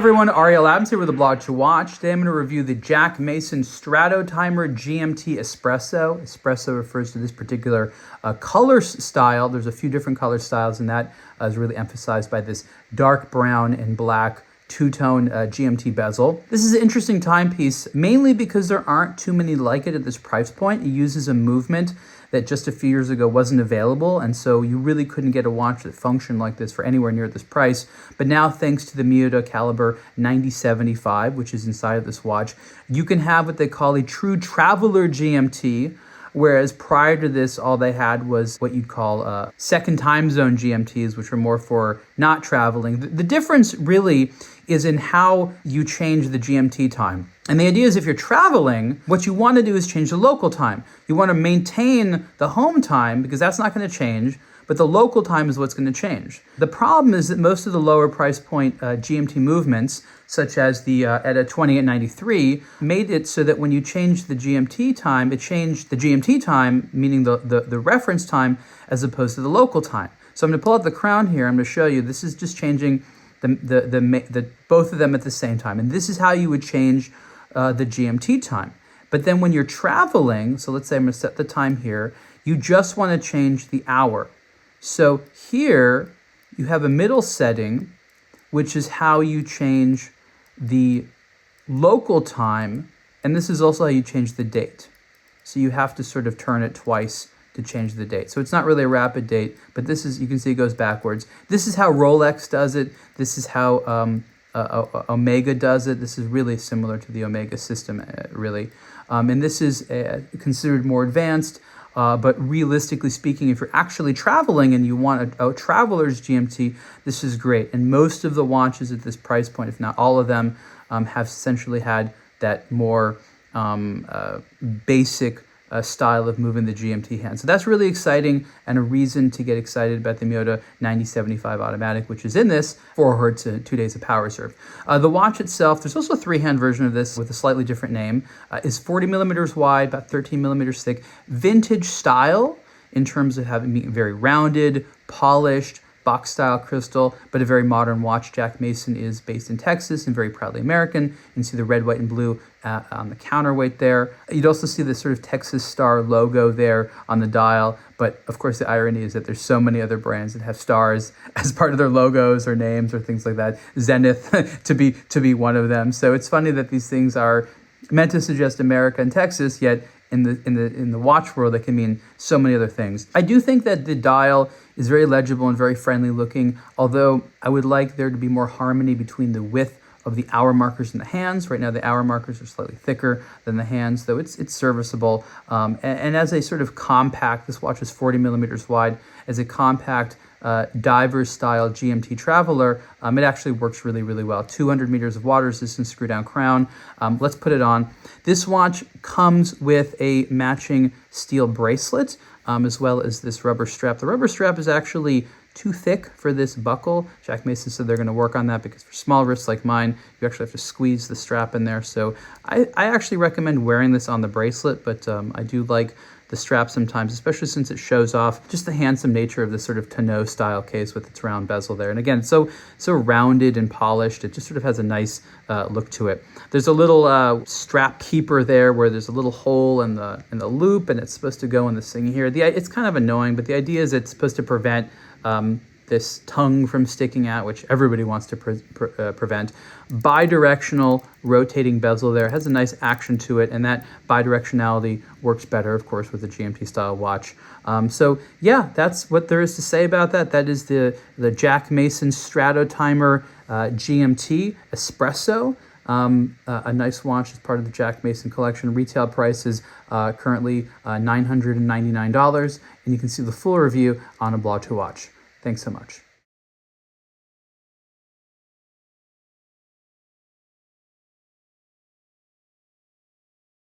everyone, Ariel Adams here with a blog to watch. Today I'm going to review the Jack Mason Strat-O-Timer GMT Espresso. Espresso refers to this particular color style. There's a few different color styles, and that is really emphasized by this dark brown and black two-tone GMT bezel. This is an interesting timepiece, mainly because there aren't too many like it at this price point. It uses a movement that just a few years ago wasn't available, and so you really couldn't get a watch that functioned like this for anywhere near this price. But now, thanks to the Miyota caliber 9075, which is inside of this watch, you can have what they call a true traveler GMT, whereas prior to this, all they had was what you'd call second time zone GMTs, which were more for not traveling. The difference really is in how you change the GMT time. And the idea is if you're traveling, what you want to do is change the local time. You want to maintain the home time because that's not going to change, but the local time is what's going to change. The problem is that most of the lower price point GMT movements, such as the ETA 2893, made it so that when you change the GMT time, it changed the GMT time, meaning the reference time, as opposed to the local time. So I'm going to pull out the crown here. I'm going to show you. This is just changing the both of them at the same time. And this is how you would change the GMT time. But then when you're traveling, so let's say I'm going to set the time here, you just want to change the hour. So here you have a middle setting, which is how you change the local time, and this is also how you change the date. So you have to sort of turn it twice to change the date. So it's not really a rapid date, but this is, you can see it goes backwards. This is how Rolex does it. This is how Omega does it. This is really similar to the Omega system, really. And this is considered more advanced. But realistically speaking, if you're actually traveling and you want a traveler's GMT, this is great. And most of the watches at this price point, if not all of them, have essentially had that more basic style of moving the GMT hand. So that's really exciting and a reason to get excited about the Miyota 9075 automatic, which is in this 4 hertz and 2 days of power reserve. The watch itself, there's also a 3-hand version of this with a slightly different name, is 40 millimeters wide, about 13 millimeters thick, vintage style in terms of having being very rounded, polished, box style crystal, but a very modern watch. Jack Mason is based in Texas and very proudly American. You can see the red, white, and blue on the counterweight there. You'd also see the sort of Texas star logo there on the dial. But of course, the irony is that there's so many other brands that have stars as part of their logos or names or things like that. Zenith to be one of them. So it's funny that these things are meant to suggest America and Texas, yet in the watch world, it can mean so many other things. I do think that the dial is very legible and very friendly looking, although I would like there to be more harmony between the width of the hour markers in the hands. Right now, the hour markers are slightly thicker than the hands, though it's serviceable. And as a sort of compact, this watch is 40 millimeters wide, as a compact diver-style GMT traveler, it actually works really, really well. 200 meters of water-resistant screw-down crown. Let's put it on. This watch comes with a matching steel bracelet, as well as this rubber strap. The rubber strap is actually too thick for this buckle. Jack Mason said they're going to work on that because for small wrists like mine, you actually have to squeeze the strap in there. So I actually recommend wearing this on the bracelet, but I do like the strap sometimes, especially since it shows off just the handsome nature of this sort of tonneau style case with its round bezel there. And again, so rounded and polished. It just sort of has a nice look to it. There's a little strap keeper there where there's a little hole in the loop, and it's supposed to go in this thing here. It's kind of annoying, but the idea is it's supposed to prevent this tongue from sticking out, which everybody wants to prevent. Bidirectional rotating bezel there has a nice action to it, and that bidirectionality works better, of course, with the GMT style watch. So yeah, that's what there is to say about that. That is the Jack Mason Strat-O-Timer GMT Espresso. A nice watch as part of the Jack Mason collection. Retail price is currently $999, and you can see the full review on a blog to watch. Thanks so much.